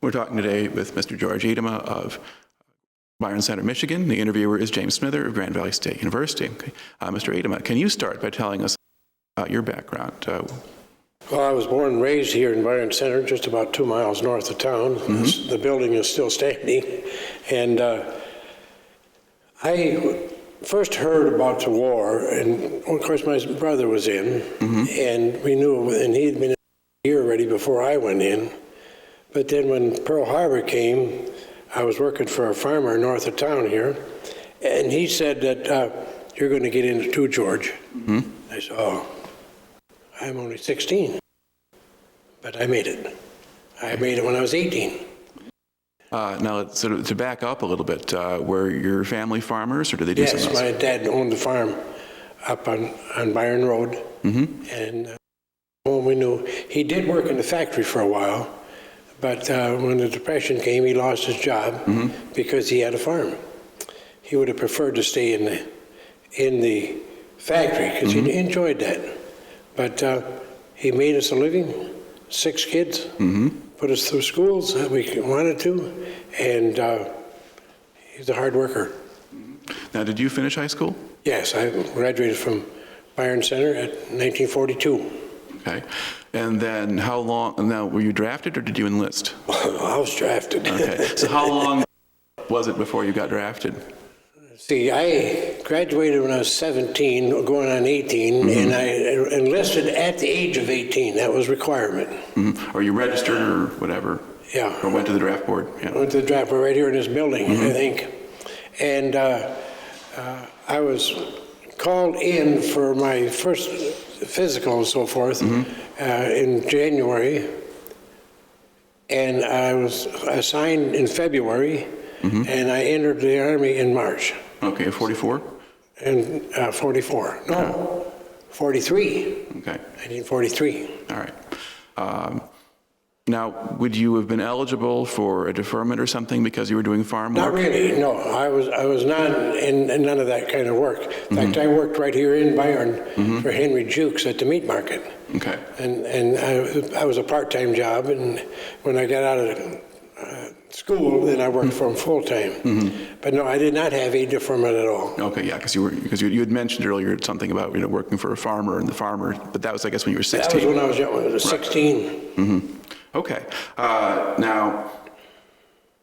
We're talking today with Mr. George Edema of Byron Center, Michigan. The interviewer is James Smither of Grand Valley State University. Okay. Mr. Edema, can you start by telling us about your background? Well, I was born and raised here in Burma and China, just about 2 miles north of town. Mm-hmm. The building is still standing. And I first heard about the war, and of course my brother was in, mm-hmm. and we knew, and he had been a year already before I went in. But then when Pearl Harbor came, I was working for a farmer north of town here, and he said that you're going to get into too, George. Mm-hmm. I said, oh, I'm only 16, but I made it. I made it when I was 18. Now, to back up a little bit, were your family farmers, or did they do something else? Yes, my dad owned the farm up on Byron Road, mm-hmm. and when we knew, he did work in the factory for a while, but when the Depression came, he lost his job mm-hmm. because he had a farm. He would have preferred to stay in the factory because mm-hmm. he enjoyed that. But he made us a living, 6 kids, mm-hmm. put us through schools that we wanted to, and he's a hard worker. Now, did you finish high school? Yes, I graduated from Byron Center at 1942. Okay. And then how long, now were you drafted or did you enlist? I was drafted. Okay. So how long was it before you got drafted? See, I graduated when I was 17, going on 18, mm-hmm. and I enlisted at the age of 18. That was requirement. Mm-hmm. Or you registered or whatever? Yeah. Or went to the draft board? Yeah. I went to the draft board right here in this building, mm-hmm. I think. And I was called in for my first physical and so forth mm-hmm. In January, and I was assigned in February, mm-hmm. and I entered the Army in March. Okay, 44? And 44. No, 43. Okay. 1943. All right. Now, would you have been eligible for a deferment or something because you were doing farm work? Not really, no. I was not in none of that kind of work. In fact, I worked right here in Byron mm-hmm. for Henry Jukes at the meat market. Okay. And I was a part-time job, and when I got out of school, then I worked mm-hmm. for him full-time. Mm-hmm. But no, I did not have a deferment at all. Okay, yeah, because you had mentioned earlier something about working for a farmer and the farmer, but that was, I guess, when you were 16. That was when I was young, I was 16. Right. Mm-hmm. Okay. Now,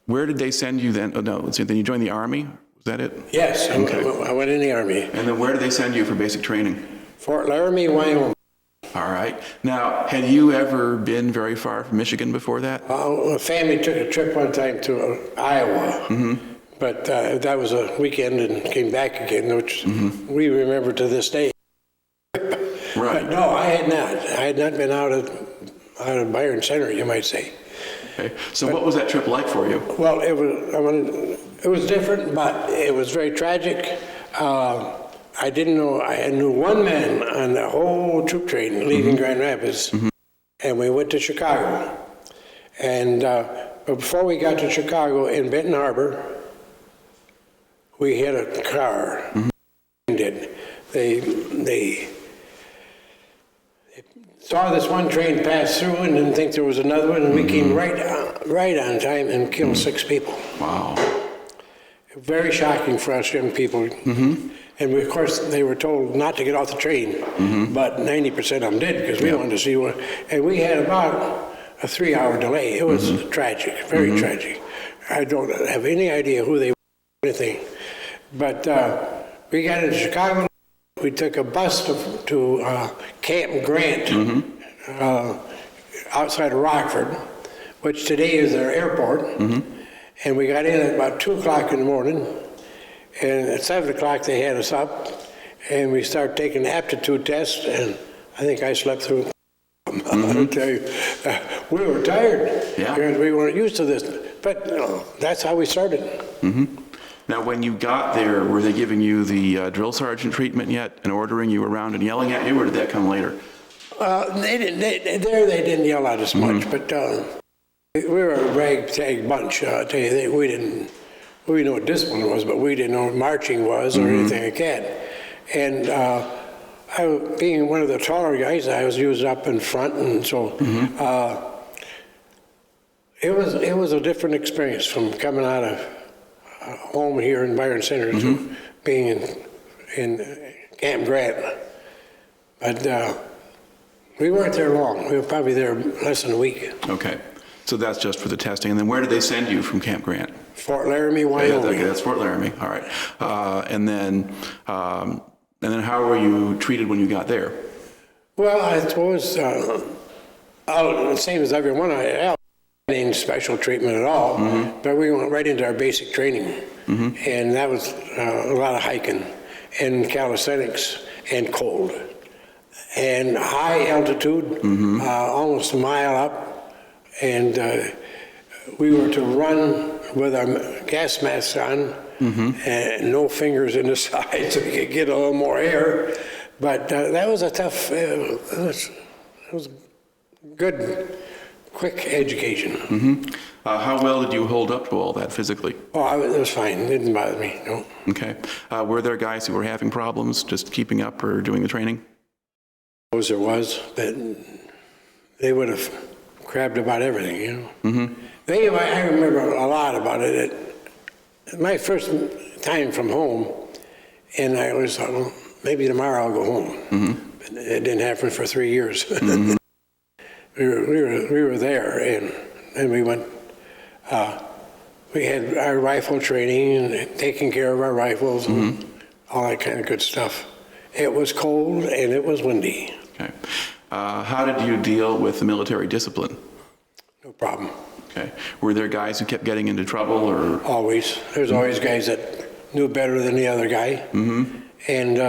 where did they send you then? Oh, no, let's see. Then you joined the Army? Was that it? Yes, okay. I went in the Army. And then where did they send you for basic training? Fort Laramie, Wyoming. All right. Now, had you ever been very far from Michigan before that? My family took a trip one time to Iowa, mm-hmm. but that was a weekend and came back again, which mm-hmm. we remember to this day. Right. But no, I had not. I had not been out of Byron Center, you might say. Okay. So what was that trip like for you? Well, it was different, but it was very tragic. I didn't know, I knew one man on the whole troop train leaving mm-hmm. Grand Rapids, mm-hmm. and we went to Chicago. And but before we got to Chicago, in Benton Harbor, we hit a car. Mm-hmm. They saw this one train pass through and didn't think there was another one, and we came right on time and killed 6 people. Wow. Very shocking for us young people. Mm-hmm. And we, of course, they were told not to get off the train, mm-hmm. but 90% of them did because we wanted to see one. And we had about a 3-hour delay. It was mm-hmm. tragic, very mm-hmm. tragic. I don't have any idea who they were or anything. But we got into Chicago. We took a bus to Camp Grant mm-hmm. Outside of Rockford, which today is their airport. Mm-hmm. And we got in at about 2 o'clock in the morning. And at 7 o'clock they had us up. And we started taking aptitude tests. And I think I slept through. Mm-hmm. I'll tell you, we were tired. Yeah. Because we weren't used to this. But that's how we started. Mm-hmm. Now, when you got there, were they giving you the drill sergeant treatment yet and ordering you around and yelling at you, or did that come later? They didn't yell at us much, mm-hmm. but we were a ragtag bunch. I'll tell you, we knew what discipline was, but we didn't know what marching was or mm-hmm. anything like that. And being one of the taller guys, I was used up in front, and so mm-hmm. It was a different experience from coming out of home here in Byron Center to being in Camp Grant. But we weren't there long. We were probably there less than a week. Okay. So that's just for the testing. And then where did they send you from Camp Grant? Fort Laramie, Wyoming. Okay, that's Fort Laramie. All right. And then how were you treated when you got there? Well, I suppose the same as everyone else. Any special treatment at all, but we went right into our basic training, and that was a lot of hiking and calisthenics and cold and high altitude, almost a mile up, and we were to run with our gas masks on and no fingers in the side so we could get a little more air, but that was a tough, it was good, quick education. How well did you hold up to all that physically? Oh, it was fine. It didn't bother me, no. Okay. Were there guys who were having problems just keeping up or doing the training? There was, but they would have crabbed about everything, you know. I remember a lot about it. My first time from home, and I was, well, maybe tomorrow I'll go home. But it didn't happen for 3 years. We were there, and we went. We had our rifle training and taking care of our rifles and all that kind of good stuff. It was cold and it was windy. Okay. How did you deal with the military discipline? No problem. Okay. Were there guys who kept getting into trouble, or? Always. There's always guys that knew better than the other guy. And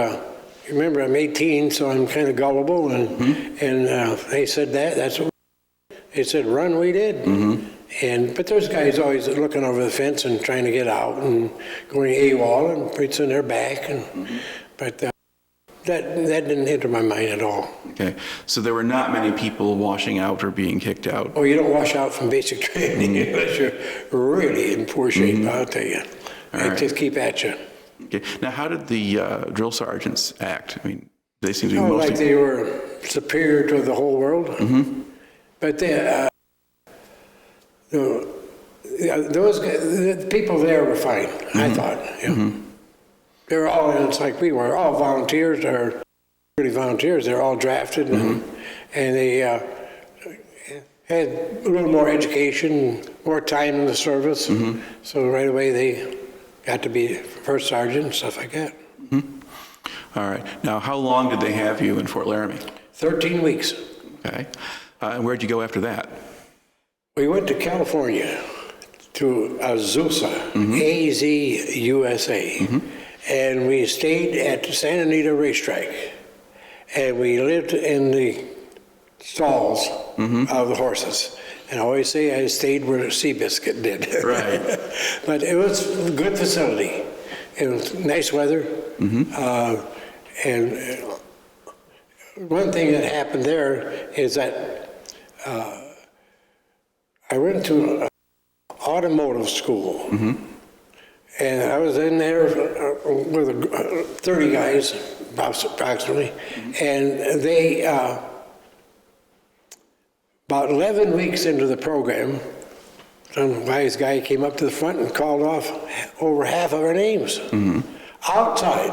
remember, I'm 18, so I'm kind of gullible, and they said that's what they said. Run, we did. But there's guys always looking over the fence and trying to get out and going AWOL and preaching their back, but that didn't enter my mind at all. Okay, so there were not many people washing out or being kicked out. Oh, you don't wash out from basic training unless you're really in poor shape. I'll tell you. They just keep at you. Okay. Now, how did the drill sergeants act? I mean, they seem to be mostly... like they were superior to the whole world. But they, the people there were fine, I thought. They were all, it's like we were, all volunteers, or really volunteers. They're all drafted, and they had a little more education, more time in the service. So right away they got to be first sergeant and stuff like that. All right. Now, how long did they have you in Fort Laramie? 13 weeks. Okay. And where'd you go after that? We went to California, to Azusa, A-Z-U-S-A, and we stayed at the Santa Anita racetrack, and we lived in the stalls of the horses. And I always say I stayed where Seabiscuit did. Right. But it was a good facility. It was nice weather, and one thing that happened there is that I went to automotive school, and I was in there with 30 guys, approximately, and they, about 11 weeks into the program, some wise guy came up to the front and called off over half of our names. Outside,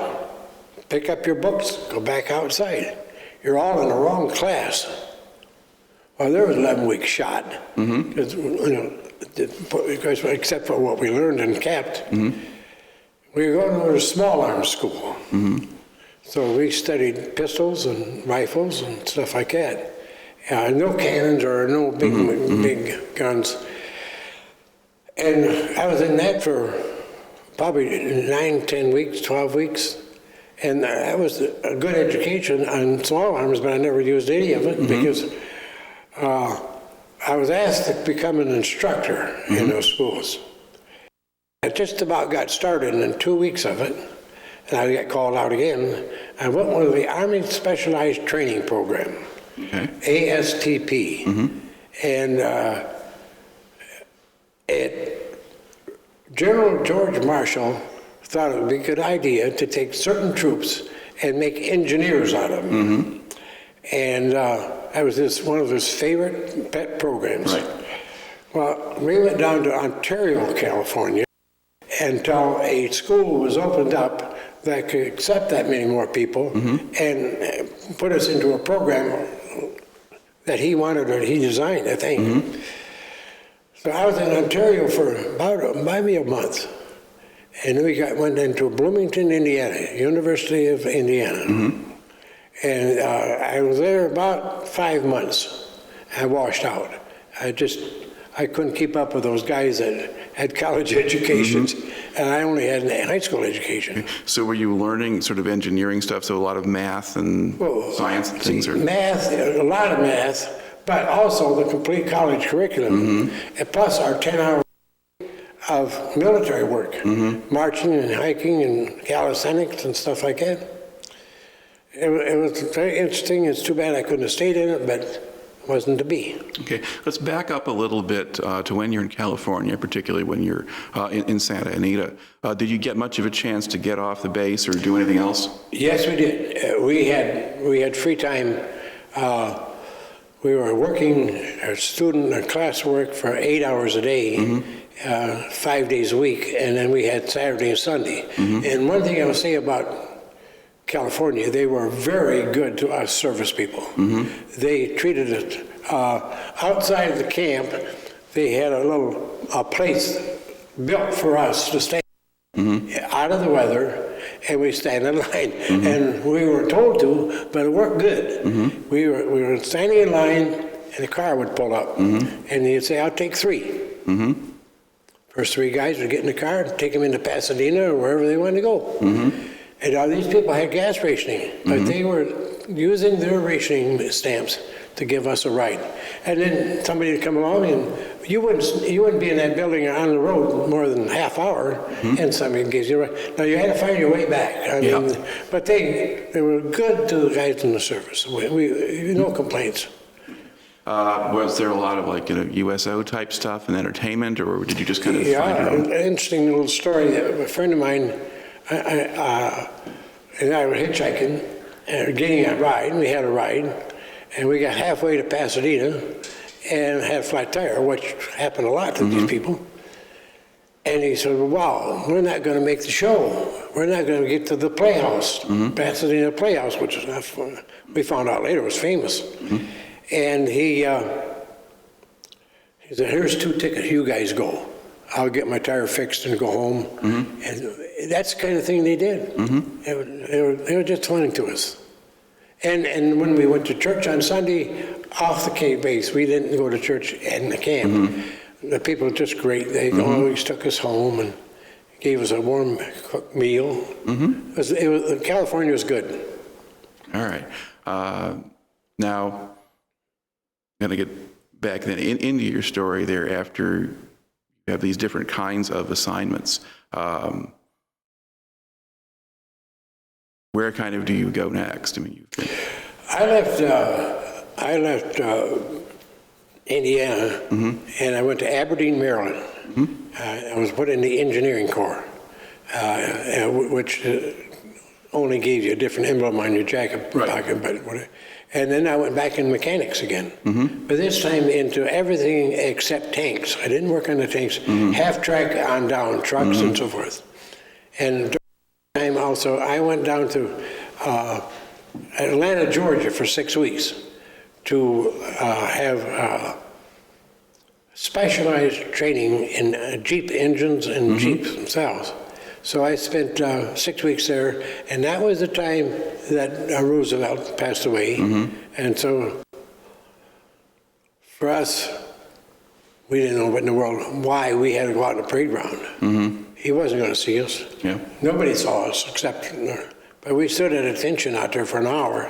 pick up your books, go back outside. You're all in the wrong class. Well, there was 11 weeks shot, because, because except for what we learned and kept. We were going to a small arms school. So we studied pistols and rifles and stuff like that. No cannons or no big guns. And I was in that for probably 9, 10 weeks, 12 weeks. And that was a good education on small arms, but I never used any of it because I was asked to become an instructor in those schools. I just about got started in 2 weeks of it, and I got called out again. I went with the Army Specialized Training Program, ASTP, and General George Marshall thought it would be a good idea to take certain troops and make engineers out of them. And that was one of his favorite pet programs. Well, we went down to Ontario, California, until a school was opened up that could accept that many more people and put us into a program that he wanted or he designed, I think. So I was in Ontario for about maybe a month. And then we went into Bloomington, Indiana, University of Indiana. And I was there about 5 months. I washed out. I couldn't keep up with those guys that had college educations, and I only had a high school education. So were you learning sort of engineering stuff, so a lot of math and science and things? Math, a lot of math, but also the complete college curriculum, and plus our 10-hour of military work, marching and hiking and calisthenics and stuff like that. It was very interesting. It's too bad I couldn't have stayed in it, but it wasn't to be. Okay, let's back up a little bit to when you're in California, particularly when you're in Santa Anita. Did you get much of a chance to get off the base or do anything else? Yes, we did. We had free time. We were working our student or classwork for 8 hours a day, 5 days a week, and then we had Saturday and Sunday. And one thing I would say about California, they were very good to us service people. They treated it outside of the camp. They had a little place built for us to stay out of the weather, and we stand in line. And we were told to, but it worked good. We were standing in line, and the car would pull up, and he'd say, "I'll take 3." First 3 guys would get in the car and take them into Pasadena or wherever they wanted to go. And all these people had gas rationing, but they were using their rationing stamps to give us a ride. And then somebody would come along, and you wouldn't be in that building or on the road more than a half hour, and somebody gives you a ride. Now you had to find your way back. I mean, but they were good to the guys in the service. We no complaints. Was there a lot of like USO type stuff and entertainment, or did you just kind of find your own? An interesting little story. A friend of mine and I were hitchhiking, getting a ride, and we had a ride, and we got halfway to Pasadena and had a flat tire, which happened a lot to these people. And he said, "Wow, we're not going to make the show. We're not going to get to the Playhouse, Pasadena Playhouse," which is, we found out later was famous. And he said, "Here's 2 tickets, you guys go. I'll get my tire fixed and go home." And that's the kind of thing they did. They were just funny to us. And when we went to church on Sunday, off the camp base, we didn't go to church in the camp. The people were just great. They always took us home and gave us a warm cooked meal. California was good. All right. Now, I'm going to get back then into your story there after you have these different kinds of assignments. Where kind of do you go next? I mean, I left Indiana, and I went to Aberdeen, Maryland. I was put in the engineering corps, which only gave you a different emblem on your jacket pocket, but whatever. And then I went back in mechanics again, but this time into everything except tanks. I didn't work on the tanks, half track on down, trucks and so forth. And during that time also, I went down to Atlanta, Georgia for 6 weeks to have specialized training in Jeep engines and Jeeps themselves. So I spent 6 weeks there, and that was the time that Roosevelt passed away. And so for us, we didn't know what in the world, why we had to go out on the parade ground. He wasn't going to see us. Nobody saw us except, but we stood at attention out there for an hour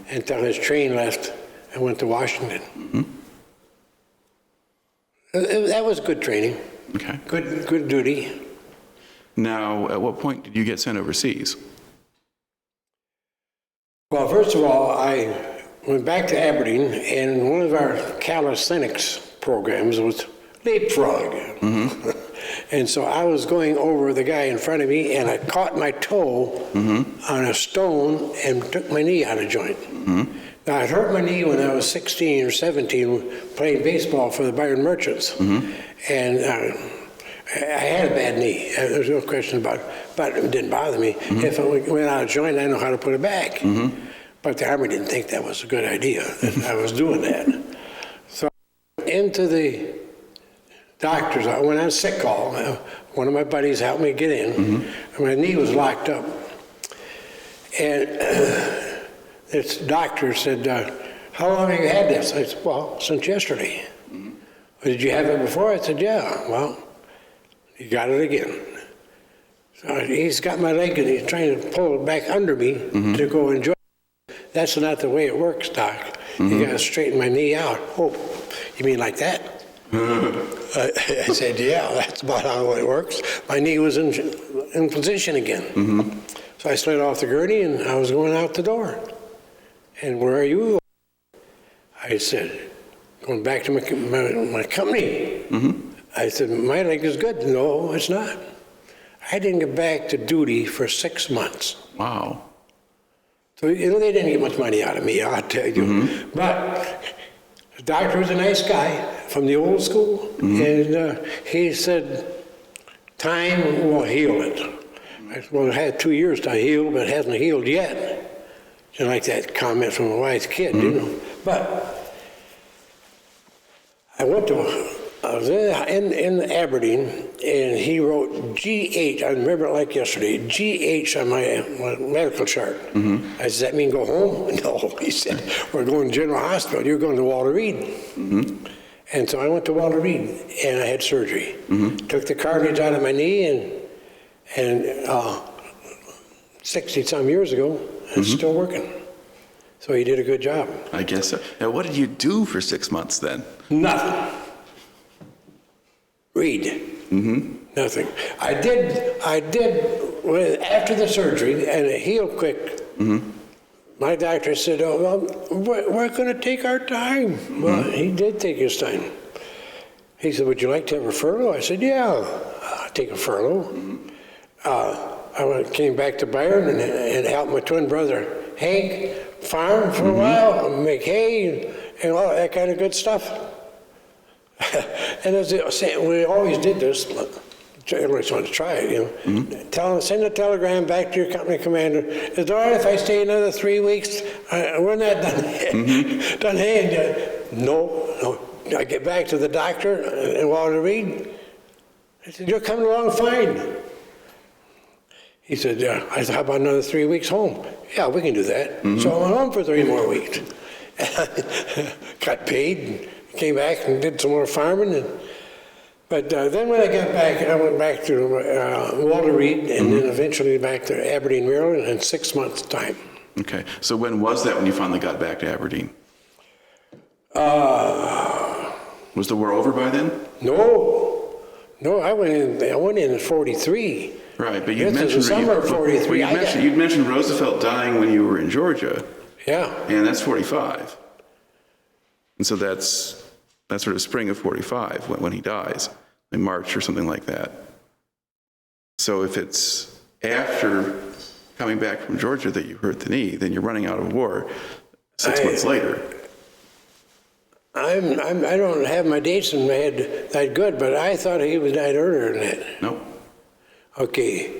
until his train left and went to Washington. That was good training. Okay. Good duty. Now, at what point did you get sent overseas? Well, first of all, I went back to Aberdeen, and one of our calisthenics programs was leapfrog. And so I was going over the guy in front of me, and I caught my toe on a stone and took my knee out of joint. Now, I hurt my knee when I was 16 or 17 playing baseball for the Byron Merchants. And I had a bad knee. There's no question about it. But it didn't bother me. If it went out of joint, I know how to put it back. But the Army didn't think that was a good idea, that I was doing that. So into the doctors, I went on sick call. One of my buddies helped me get in. And my knee was locked up. And this doctor said, how long have you had this? I said, well, since yesterday. Did you have it before? I said, yeah. Well, you got it again. So he's got my leg and he's trying to pull it back under me to go enjoy it. That's not the way it works, Doc. You got to straighten my knee out. Oh, you mean like that? I said, yeah, that's about how it works. My knee was in position again. So I slid off the gurney and I was going out the door. And where are you? I said, going back to my company. I said, my leg is good. No, it's not. I didn't get back to duty for 6 months. Wow. So, you know, they didn't get much money out of me, I'll tell you. But the doctor was a nice guy from the old school. And he said, time will heal it. I said, well, it had 2 years to heal, but it hasn't healed yet. You like that comment from a wise kid, you know. But I was in Aberdeen, and he wrote GH, I remember it like yesterday, GH on my medical chart. I said, does that mean go home? No, he said, we're going to General Hospital, you're going to Walter Reed. And so I went to Walter Reed, and I had surgery. Took the cartilage out of my knee, and 60-some years ago, it's still working. So he did a good job. I guess so. Now, what did you do for 6 months then? Nothing. Read. Nothing. I did, after the surgery, and it healed quick, my doctor said, oh, well, we're going to take our time. Well, he did take his time. He said, would you like to have a furlough? I said, yeah, I'll take a furlough. I came back to Byron and helped my twin brother, Hank, farm for a while, make hay and all that kind of good stuff. And as we always did this, everybody just wanted to try it, you know. Send a telegram back to your company commander. Is it all right if I stay another 3 weeks? We're not done. Done hay yet. No. I get back to the doctor in Walter Reed. I said, you're coming along fine. He said, yeah. I said, how about another 3 weeks home? Yeah, we can do that. So I went home for 3 more weeks. Got paid, and came back and did some more farming. But then when I got back, I went back to Walter Reed and then eventually back to Aberdeen, Maryland in 6 months' time. Okay. So when was that when you finally got back to Aberdeen? Was the war over by then? No, I went in at 43. Right, but you mentioned summer of 43. You'd mentioned Roosevelt dying when you were in Georgia. Yeah. And that's 45. And so that's sort of spring of 45 when he dies, in March or something like that. So if it's after coming back from Georgia that you hurt the knee, then you're running out of war 6 months later. I don't have my dates in my head that good, but I thought he was died earlier than that. Nope. Okay,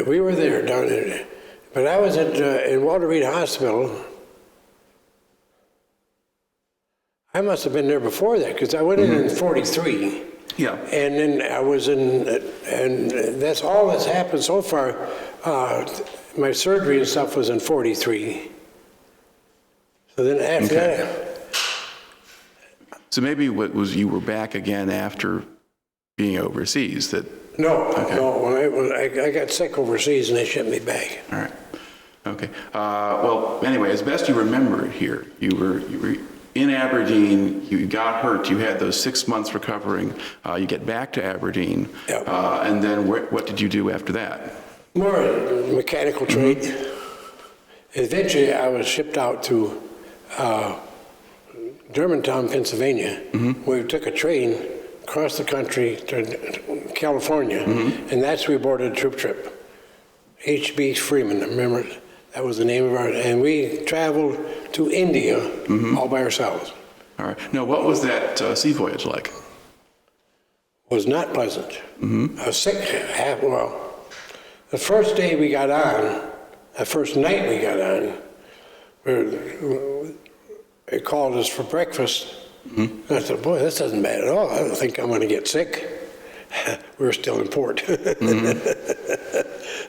we were there down there, but I was in Walter Reed Hospital. I must have been there before that because I went in 43. Yeah. And then I was in, and that's all that's happened so far. My surgery and stuff was in 43. So then after that. So maybe what was you were back again after being overseas that. No, when I got sick overseas and they shipped me back. All right. Okay. Well, anyway, as best you remember it here, you were in Aberdeen, you got hurt, you had those 6 months recovering, you get back to Aberdeen, Yep. And then what did you do after that? More mechanical trade. Eventually, I was shipped out to Germantown, Pennsylvania, where we took a train across the country to California, and that's where we boarded a troop trip. H.B. Freeman, remember? That was the name of our, and we traveled to India all by ourselves. All right. Now, what was that sea voyage like? Was not pleasant. I was sick, well, the first day we got on, the first night we got on, they called us for breakfast. I said, boy, this isn't bad at all. I don't think I'm going to get sick. We were still in port.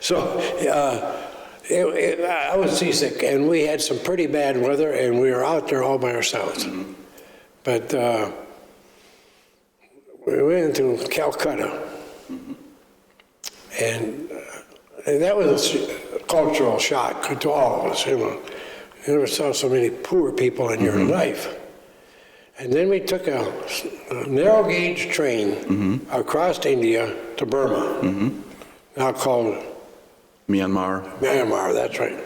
So I was seasick, and we had some pretty bad weather, and we were out there all by ourselves. But we went to Calcutta, and that was a cultural shock to all of us. You know, you never saw so many poor people in your life. And then we took a narrow gauge train across India to Burma, now called Myanmar. Myanmar, that's right.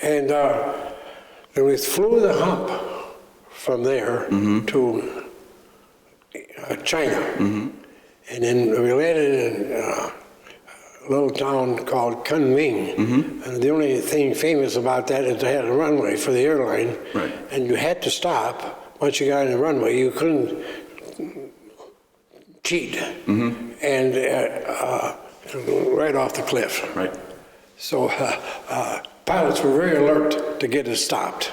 And then we flew the hump from there to China. And then we landed in a little town called Kunming. And the only thing famous about that is they had a runway for the airline. Right. And you had to stop. Once you got on the runway, you couldn't cheat. And right off the cliff. Right. So pilots were very alert to get us stopped,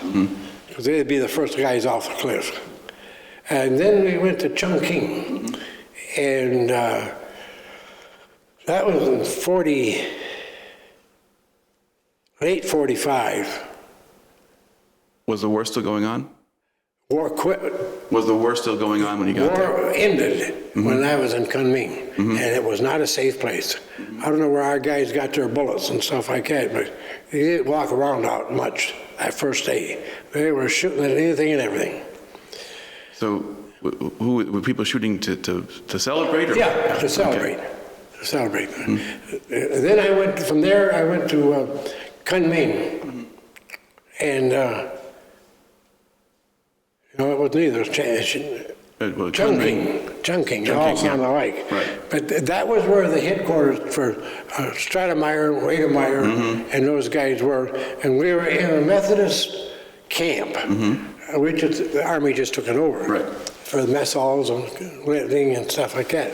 because they'd be the first guys off the cliff. And then we went to Chongqing, and that was in late 45. Was the war still going on? War quit. Was the war still going on when you got there? War ended when I was in Kunming, and it was not a safe place. I don't know where our guys got their bullets and stuff like that, but they didn't walk around out much that first day. They were shooting at anything and everything. So, who were people shooting to celebrate? Or? Yeah, to celebrate. Okay. To celebrate. Then I went from there. I went to Kunming, and no, it wasn't either. Chongqing, they all sound alike. Right. But that was where the headquarters for Stratemeyer, Wedemeyer, and those guys were. And we were in a Methodist camp, which the Army just took it over. Right. For the mess halls and living and stuff like that.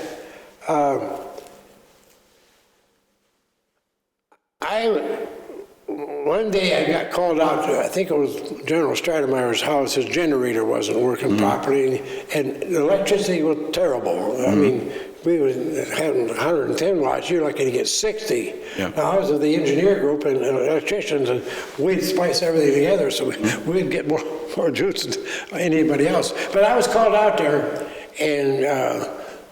One day I got called out to, I think it was General Stratemeyer's house. His generator wasn't working properly, and the electricity was terrible. I mean, we were having 110 watts. You're lucky to get 60. Yeah. Now, I was with the engineer group and electricians, and we'd splice everything together so we'd get more juice than anybody else. But I was called out there, and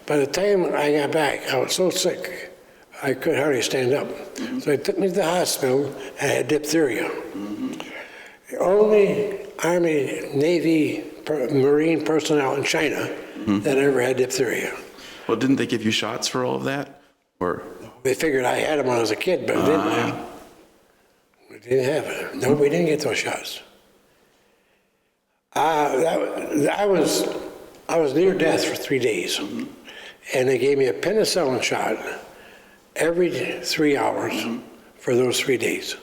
by the time I got back, I was so sick. I could hardly stand up. So they took me to the hospital. I had diphtheria. The only Army, Navy, Marine personnel in China that ever had diphtheria. Well, didn't they give you shots for all of that? Or They figured I had them when I was a kid, but we didn't have it. No, we didn't get those shots. I was near death for 3 days. And they gave me a penicillin shot every 3 hours for those 3 days.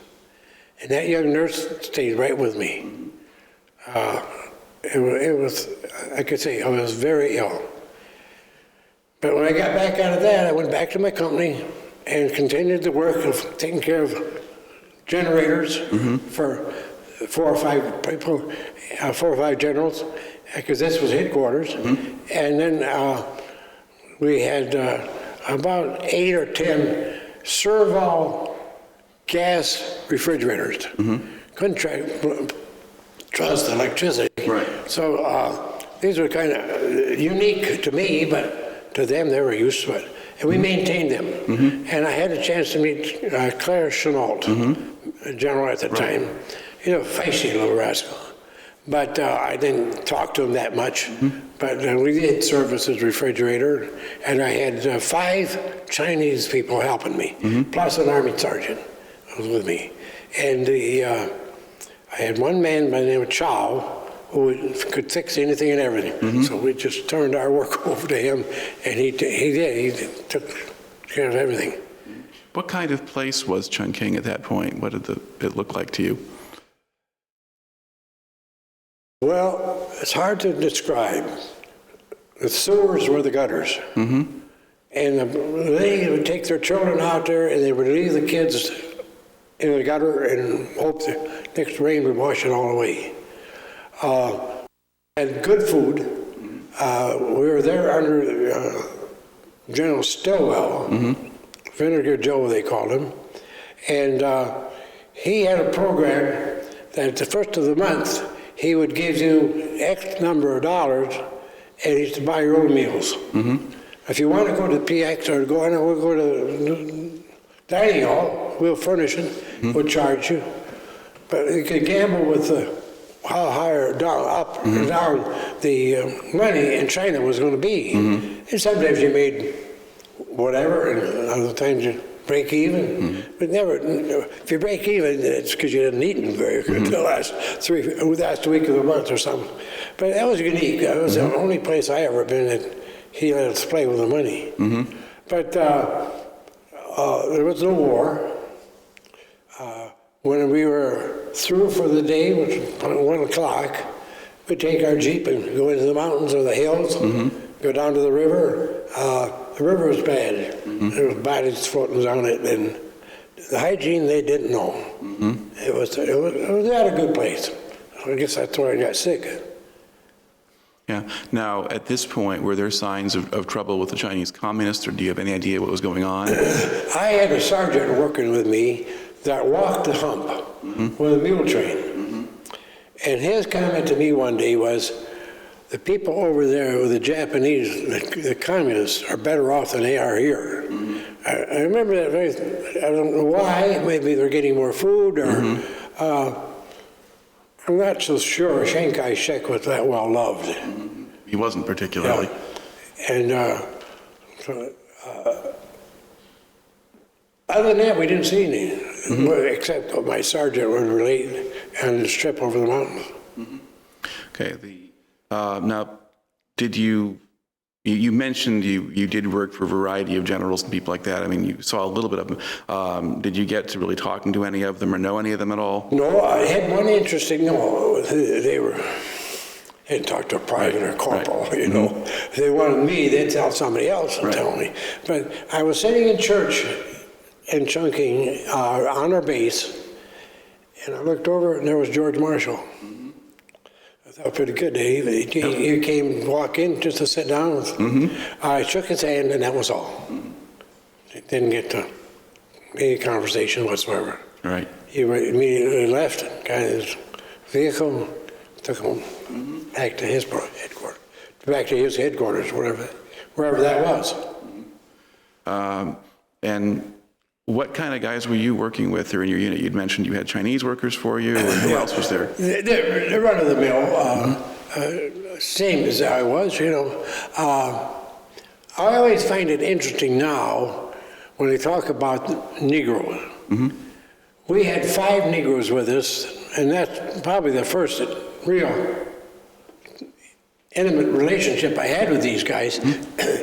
And that young nurse stayed right with me. It was, I could say, I was very ill. But when I got back out of that, I went back to my company and continued the work of taking care of generators for 4 or 5 people, 4 or 5 generals, because this was headquarters. And then we had about 8 or 10 servo gas refrigerators. Couldn't trust electricity. Right. So these were kind of unique to me, but to them they were used to it. And we maintained them. And I had a chance to meet Claire Chenault, general at the time. You know, feisty little rascal. But I didn't talk to him that much. But we did service his refrigerator, and I had 5 Chinese people helping me, plus an Army sergeant was with me. And I had one man by the name of Chow who could fix anything and everything. So we just turned our work over to him, and he did. He took care of everything. What kind of place was Chungking at that point? What did it look like to you? Well, it's hard to describe. The sewers were the gutters. And they would take their children out there and they would leave the kids in the gutter and hope the next rain would wash it all away. And good food. We were there under General Stilwell, Vinegar Joe they called him, and he had a program that at the first of the month he would give you X number of dollars and he used to buy your own meals. If you want to go to PX or we'll go to dining hall, we'll furnish it, we'll charge you. But you could gamble with how high or down, up or down the money in China was going to be. And sometimes you made whatever, and other times you break even. But never, if you break even, it's because you didn't eat very good the last week of the month or something. But that was unique. That was the only place I ever been that he let us play with the money. But there was no war. When we were through for the day, which was 1 o'clock, we'd take our Jeep and go into the mountains or the hills, go down to the river. The river was bad. There was bodies floating on it, and the hygiene they didn't know. It was not a good place. I guess that's where I got sick. Yeah. Now, at this point, were there signs of trouble with the Chinese communists, or do you have any idea what was going on? I had a sergeant working with me that walked the hump with a mule train. And his comment to me one day was, the people over there with the Japanese, the communists, are better off than they are here. I remember that very, I don't know why, maybe they're getting more food, or I'm not so sure Chiang Kai-shek was that well loved. He wasn't particularly. Yeah. And other than that, we didn't see any, except my sergeant would relate on his trip over the mountains. Okay. Now, did you mentioned you did work for a variety of generals and people like that. I mean, you saw a little bit of them. Did you get to really talking to any of them or know any of them at all? No, I had one interesting, they hadn't talked to a private or corporal, you know. If they wanted me, they'd tell somebody else and tell me. But I was sitting in church in Chungking on our base, and I looked over and there was George Marshall. I thought pretty good. He came walk in just to sit down. I shook his hand and that was all. Didn't get to any conversation whatsoever. Right. He immediately left and got his vehicle, took him back to his headquarters, wherever that was. And what kind of guys were you working with there in your unit? You'd mentioned you had Chinese workers for you, and who else was there? They're run-of-the-mill, same as I was, you know. I always find it interesting now when they talk about Negroes. We had 5 Negroes with us, and that's probably the first real intimate relationship I had with these guys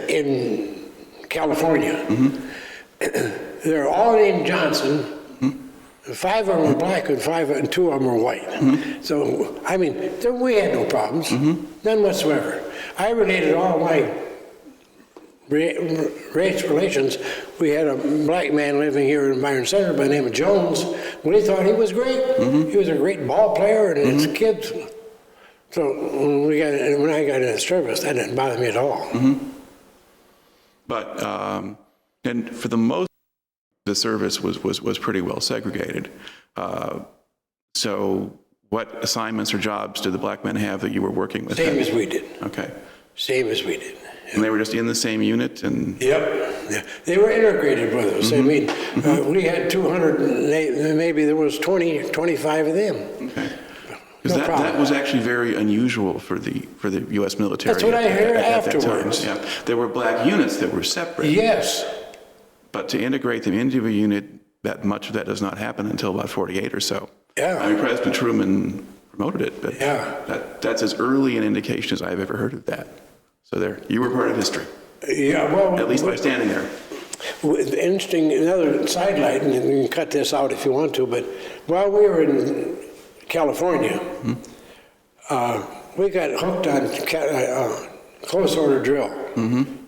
in California. They're all named Johnson. 5 of them were black and 2 of them were white. So, I mean, we had no problems, none whatsoever. I related all my race relations. We had a black man living here in Byron Center by the name of Jones. We thought he was great. He was a great ball player, and his kids. So when I got in the service, that didn't bother me at all. But and for the most, the service was pretty well segregated. So what assignments or jobs did the black men have that you were working with? Same as we did. Okay. Same as we did. And they were just in the same unit? And Yep. They were integrated with us. I mean, we had 200, maybe there was 20, 25 of them. Okay. Because that was actually very unusual for the U.S. military. That's what I heard afterwards. Yeah. There were black units that were separate. Yes. But to integrate them into a unit, that much of that does not happen until about 48 or so. Yeah. I mean, President Truman promoted it, but yeah. That's as early an indication as I've ever heard of that. So there, you were part of history. Yeah, well. At least by standing there. Interesting, another sidelight, and you can cut this out if you want to, but while we were in California, we got hooked on close order drill.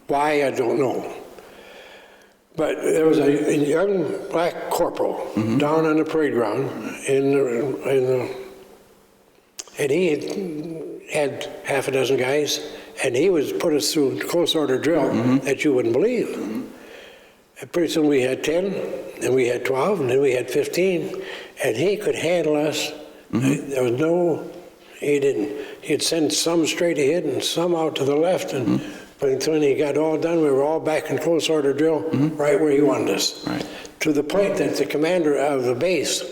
Why, I don't know. But there was a young black corporal down on the parade ground, and he had half a dozen guys, and he was put us through close order drill that you wouldn't believe. And pretty soon we had 10, then we had 12, and then we had 15, and he could handle us. There was no, he didn't. He'd send some straight ahead and some out to the left, and but until he got all done, we were all back in close order drill, right where he wanted us. Right. To the point that the commander of the base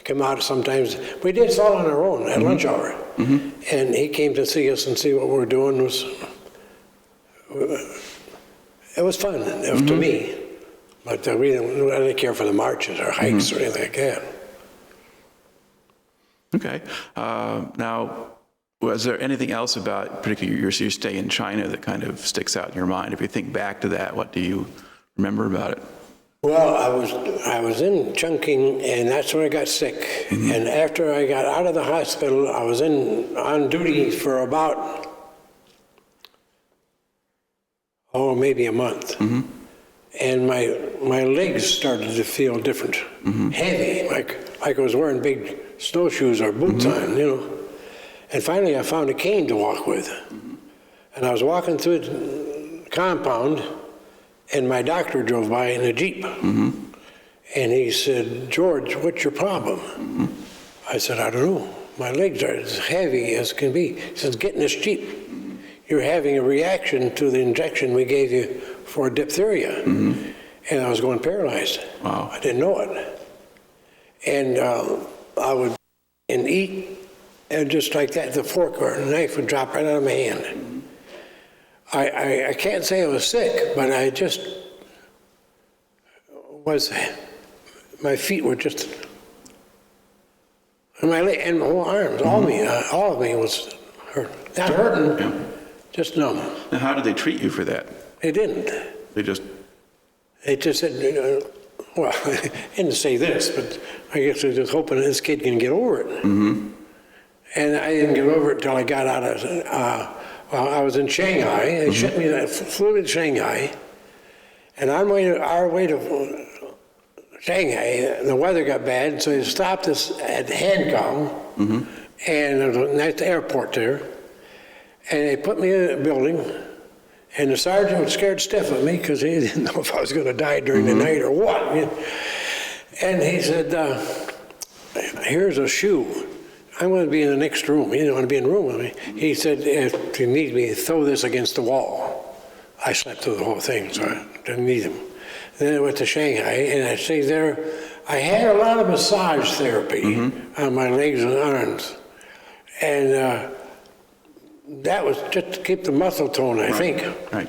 came out sometimes. We did this all on our own at lunch hour. And he came to see us and see what we were doing. It was fun to me. But I didn't care for the marches or hikes or anything like that. Okay. Now, was there anything else about, particularly your stay in China, that kind of sticks out in your mind? If you think back to that, what do you remember about it? Well, I was in Chungking, and that's when I got sick. And after I got out of the hospital, I was on duty for about, maybe a month. And my legs started to feel different, heavy, like I was wearing big snowshoes or boots on, you know. And finally, I found a cane to walk with. And I was walking through the compound, and my doctor drove by in a Jeep. And he said, "George, what's your problem?" I said, "I don't know. My legs are as heavy as can be." He says, "Get in this Jeep. You're having a reaction to the injection we gave you for diphtheria." And I was going paralyzed. Wow. I didn't know it. And I would eat, and just like that, the fork or the knife would drop right out of my hand. I can't say I was sick, but I just was, my feet were just, and my leg, and my whole arms, all of me was hurt. Not hurting, just numb. Now, how did they treat you for that? They didn't. They just... They just said, well, I didn't say this, but I guess they're just hoping this kid can get over it. And I didn't get over it until I got out of, I was in Shanghai. They shipped me, flew to Shanghai. And on our way to Shanghai, the weather got bad, so they stopped us at Hankow, and there was a nice airport there. And they put me in a building, and the sergeant was scared stiff of me because he didn't know if I was going to die during the night or what. And he said, "Here's a shoe. I'm going to be in the next room." He didn't want to be in the room with me. He said, "If you need me, throw this against the wall." I slept through the whole thing, so I didn't need him. Then I went to Shanghai, and I stayed there. I had a lot of massage therapy on my legs and arms. And that was just to keep the muscle tone, I think. Right.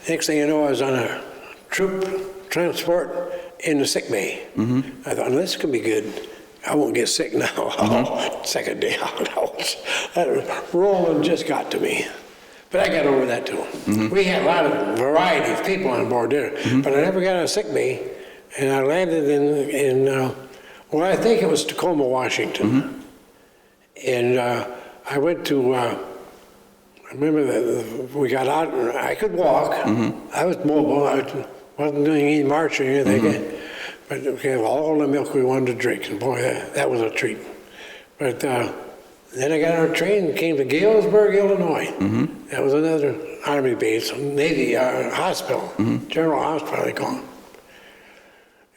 Next thing you know, I was on a troop transport in the sick bay. I thought, this could be good. I won't get sick now. Second day out, that rolling just got to me. But I got over that too. We had a lot of variety of people on board there, but I never got on a sick bay. And I landed in well, I think it was Tacoma, Washington. And I went to, I remember that we got out and I could walk. I was mobile. I wasn't doing any marching or anything. But we had all the milk we wanted to drink. And boy, that was a treat. But then I got on a train and came to Galesburg, Illinois. That was another Army base, Navy hospital, General Hospital, they call it.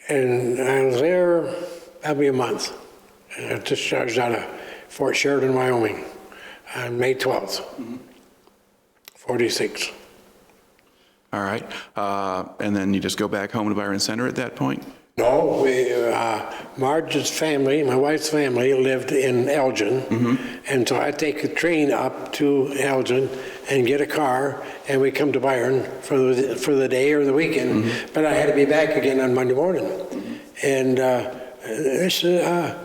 And I was there probably a month. And I discharged out of Fort Sheridan, Wyoming on May 12th, 46. All right. And then you just go back home to Byron Center at that point? No, Marge's family, my wife's family, lived in Elgin, and so I take a train up to Elgin and get a car, and we come to Byron for the day or the weekend. But I had to be back again on Monday morning, and the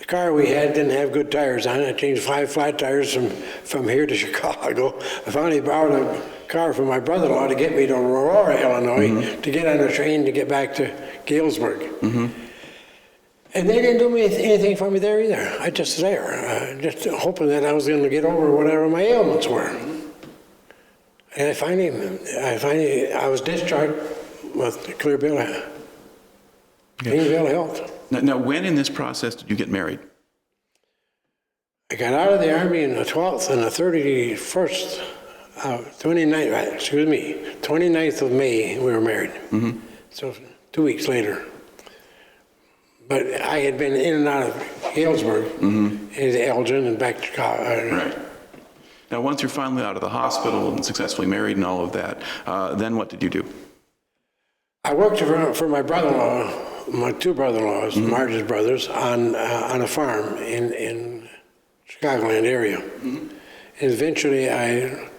car we had didn't have good tires on it. I changed 5 flat tires from here to Chicago. I finally borrowed a car from my brother-in-law to get me to Aurora, Illinois, to get on a train to get back to Galesburg. And they didn't do me anything for me there either. I just there, just hoping that I was going to get over whatever my ailments were. And I was discharged with a clean bill of health. Now, when in this process did you get married? I got out of the Army on the 12th and the 29th of May, we were married. So 2 weeks later. But I had been in and out of Galesburg, into Elgin and back to Chicago. Right. Now, once you're finally out of the hospital and successfully married and all of that, then what did you do? I worked for my brother-in-law, my two brother-in-laws, Marge's brothers, on a farm in Chicagoland area. And eventually I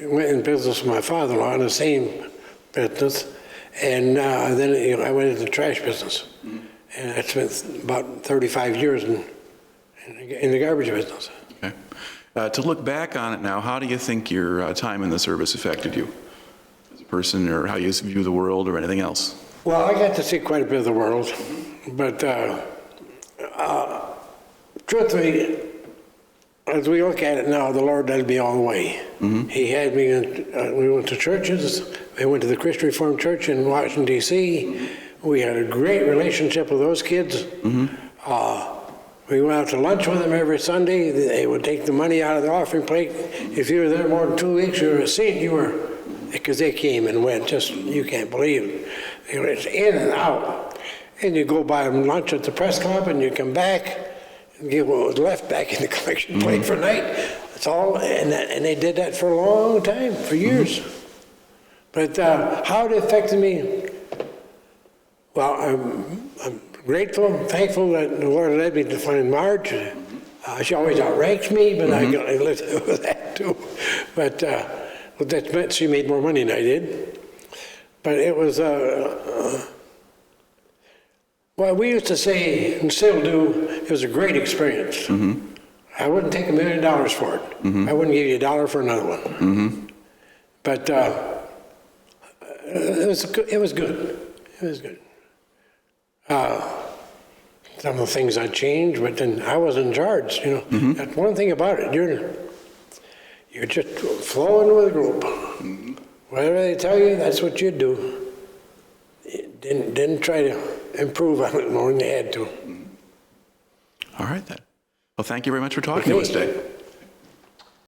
went in business with my father-in-law in the same business, and then I went into the trash business. And I spent about 35 years in the garbage business. Okay. To look back on it now, how do you think your time in the service affected you as a person, or how you view the world, or anything else? Well, I got to see quite a bit of the world, but truthfully, as we look at it now, the Lord led me all the way. He had me we went to churches. I went to the Christian Reformed Church in Washington, D.C. We had a great relationship with those kids. We went out to lunch with them every Sunday. They would take the money out of the offering plate. If you were there more than 2 weeks, you were a saint. Because they came and went, just, you can't believe it. They were in and out. And you go buy them lunch at the press club, and you come back and get what was left back in the collection plate for night. That's all, and they did that for a long time, for years. But how it affected me, well, I'm grateful, thankful that the Lord led me to find Marge. She always outranks me, but I lived with that too. But that meant she made more money than I did. But it was, well, we used to say, and still do, it was a great experience. I wouldn't take $1 million for it. I wouldn't give you a dollar for another one. But it was good. It was good. Some of the things I changed, but then I was in charge, you know. That's one thing about it. You're just flowing with the group. Whatever they tell you, that's what you do. Didn't try to improve on it more than you had to. All right, then. Well, thank you very much for talking to us today.